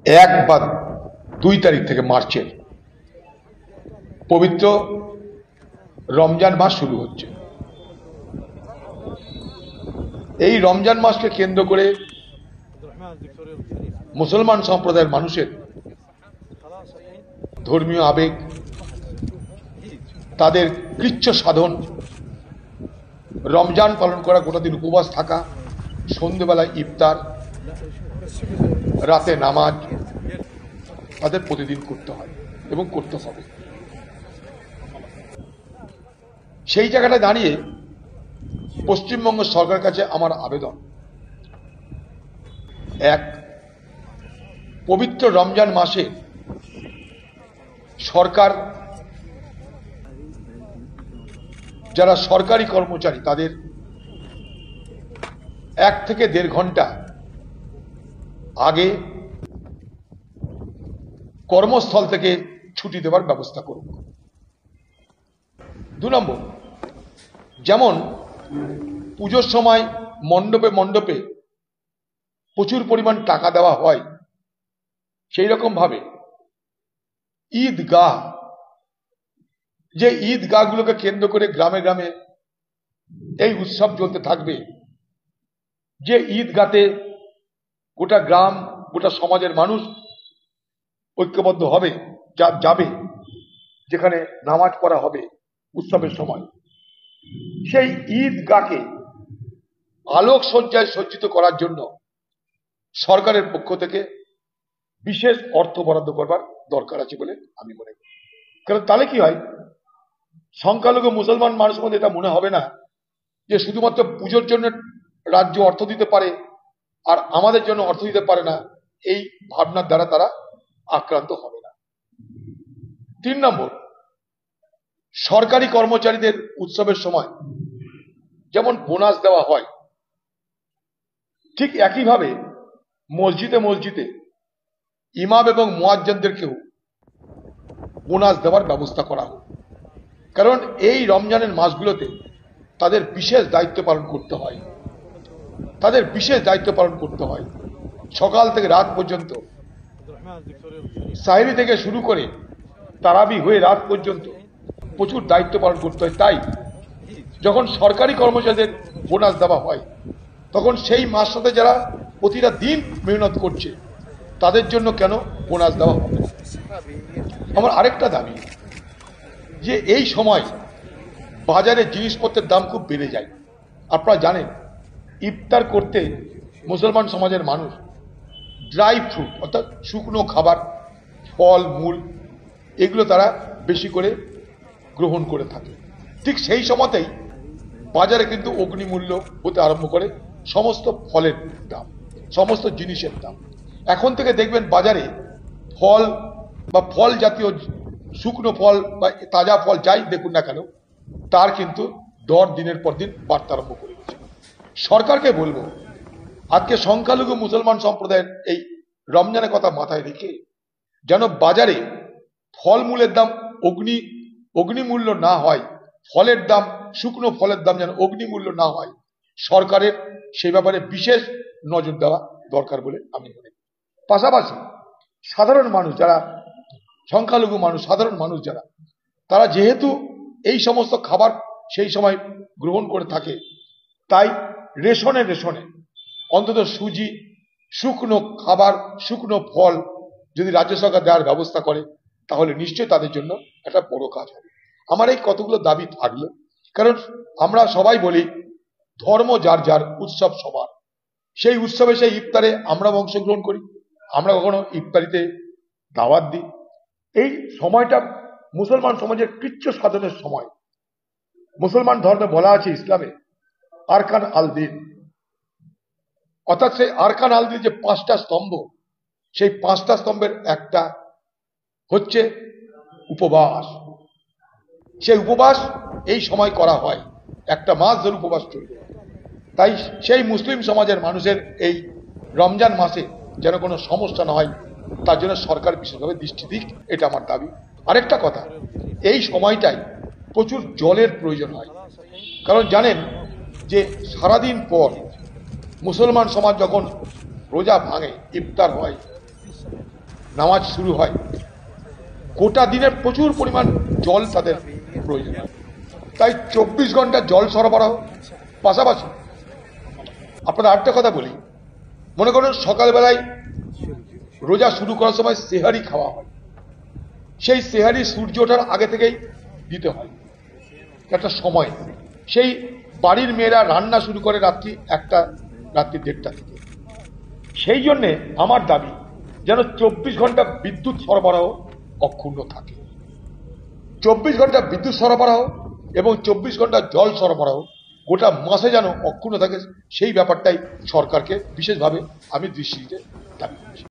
1 বা 2 তারিখ থেকে মার্চের পবিত্র রমজান মাস শুরু হচ্ছে। এই রমজান মাসকে কেন্দ্র করে মুসলমান সম্প্রদায়ের মানুষের ধর্মীয় আবেগ, তাদের কৃচ্ছ সাধন, রমজান পালন করা, গোটা দিন উপবাস থাকা, সন্ধ্যেবেলায় ইফতার, রাতে নামাজ, তাদের প্রতিদিন করতে হয় এবং করতে হবে। সেই জায়গাটা দাঁড়িয়ে পশ্চিমবঙ্গ সরকারের কাছে আমার আবেদন, এক, পবিত্র রমজান মাসে সরকার, যারা সরকারি কর্মচারী তাদের 1 থেকে 1.5 ঘন্টা আগে কর্মস্থল থেকে ছুটি দেওয়ার ব্যবস্থা করুক। 2 নম্বর, যেমন পুজোর সময় মণ্ডপে মণ্ডপে প্রচুর পরিমাণ টাকা দেওয়া হয়, সেই রকম ভাবে ঈদগাহ, যে ঈদগাহগুলোকে কেন্দ্র করে গ্রামে গ্রামে এই উৎসব চলতে থাকবে, যে ঈদগাতে গোটা গ্রাম, গোটা সমাজের মানুষ ঐক্যবদ্ধ হবে, যাবে, যেখানে নামাজ পড়া হবে উৎসবের সময়, সেই ঈদগাহকে আলোক সজ্জায় সজ্জিত করার জন্য সরকারের পক্ষ থেকে বিশেষ অর্থ বরাদ্দ করবার দরকার আছে বলে আমি মনে করি। কারণ তাহলে কি হয়, সংখ্যালঘু মুসলমান মানুষের মধ্যে এটা মনে হবে না যে শুধুমাত্র পুজোর জন্য রাজ্য অর্থ দিতে পারে আর আমাদের জন্য অর্থ দিতে পারে না, এই ভাবনার দ্বারা তারা আক্রান্ত হবে না। 3 নম্বর, সরকারি কর্মচারীদের উৎসবের সময় যেমন বোনাস দেওয়া হয়, ঠিক একইভাবে মসজিদে মসজিদে ইমাম এবং মুয়াজ্জিনদেরকেও বোনাস দেওয়ার ব্যবস্থা করা হোক। কারণ এই রমজানের মাসগুলোতে তাদের বিশেষ দায়িত্ব পালন করতে হয়, তাদের বিশেষ দায়িত্ব পালন করতে হয়। সকাল থেকে রাত পর্যন্ত, সাহেরি থেকে শুরু করে তারাবি হয়ে রাত পর্যন্ত প্রচুর দায়িত্ব পালন করতে হয়। তাই যখন সরকারি কর্মচারীদের বোনাস দেওয়া হয়, তখন সেই মাসটাতে যারা প্রতিটা দিন মেহনত করছে তাদের জন্য কেন বোনাস দেওয়া হবে না? আমার আরেকটা দাবি, যে এই সময় বাজারে জিনিসপত্রের দাম খুব বেড়ে যায়। আপনারা জানেন, ইফতার করতে মুসলমান সমাজের মানুষ ড্রাই ফ্রুট অর্থাৎ শুকনো খাবার, ফল মূল, এগুলো তারা বেশি করে গ্রহণ করে থাকে। ঠিক সেই সময়তেই বাজারে কিন্তু অগ্নিমূল্য হতে আরম্ভ করে সমস্ত ফলের দাম, সমস্ত জিনিসের দাম। এখন থেকে দেখবেন বাজারে ফল বা ফল জাতীয় শুকনো ফল বা তাজা ফল যাই দেখুন না কেন, তার কিন্তু দর দিনের পর দিন বাড়তে আরম্ভ করে গেছে। সরকারকে বলবো, আজকে সংখ্যালঘু মুসলমান সম্প্রদায়ের এই রমজানের কথা মাথায় রেখে যেন বাজারে ফলমূলের দাম অগ্নিমূল্য না হয়, ফলের দাম, শুকনো ফলের দাম যেন অগ্নিমূল্য না হয়, সরকারের সেই ব্যাপারে বিশেষ নজর দেওয়া দরকার বলে আমি মনে করি। পাশাপাশি সাধারণ মানুষ যারা, সংখ্যালঘু মানুষ, সাধারণ মানুষ যারা, তারা যেহেতু এই সমস্ত খাবার সেই সময় গ্রহণ করে থাকে, তাই রেশনে অন্তত সুজি, শুকনো খাবার, শুকনো ফল যদি রাজ্য সরকার দেওয়ার ব্যবস্থা করে, তাহলে নিশ্চয়ই তাদের জন্য একটা বড় কাজ হবে। আমার এই কতগুলো দাবি থাকলো, কারণ আমরা সবাই বলি ধর্ম যার যার, উৎসব সবার। সেই উৎসবে, সেই ইফতারে আমরা অংশগ্রহণ করি, আমরা কখনো ইফতারিতে দাওয়াত দিই। এই সময়টা মুসলমান সমাজের কৃচ্ছ সাধনের সময়। মুসলমান ধর্মে বলা আছে, ইসলামে, আরকান আল দিন, অর্থাৎ সেই আরকান আল দিন যে 5টা স্তম্ভ, সেই 5টা স্তম্ভের একটা হচ্ছে উপবাস। সেই উপবাস এই সময় করা হয়, 1 মাস ধরে উপবাস চলবে। তাই সেই মুসলিম সমাজের মানুষের এই রমজান মাসে যেন কোনো সমস্যা না হয়, তার জন্য সরকার বিশেষভাবে দৃষ্টি দিক, এটা আমার দাবি। আরেকটা কথা, এই সময়টাই প্রচুর জলের প্রয়োজন হয়। কারণ জানেন যে সারাদিন পর মুসলমান সমাজ যখন রোজা ভাঙে, ইফতার হয়, নামাজ শুরু হয়, গোটা দিনের প্রচুর পরিমাণ জল তাদের প্রয়োজন। তাই 24 ঘন্টা জল সরবরাহ, পাশাপাশি আপনাদের আরেকটা কথা বলি, মনে করুন সকালবেলায় রোজা শুরু করার সময় সেহারি খাওয়া হয়, সেই সেহারি সূর্য ওঠার আগে থেকেই দিতে হয় একটা সময়। সেই বাড়ির মেয়েরা রান্না শুরু করে রাত্রি 1টা, রাত্রি 1:30 থেকে। সেই জন্যে আমার দাবি যেন 24 ঘন্টা বিদ্যুৎ সরবরাহ অক্ষুণ্ণ থাকে। 24 ঘন্টা বিদ্যুৎ সরবরাহ এবং 24 ঘন্টা জল সরবরাহ গোটা মাসে যেন অক্ষুণ্ণ থাকে, সেই ব্যাপারটাই সরকারকে বিশেষভাবে আমি দৃষ্টি দিতে দাবি করছি।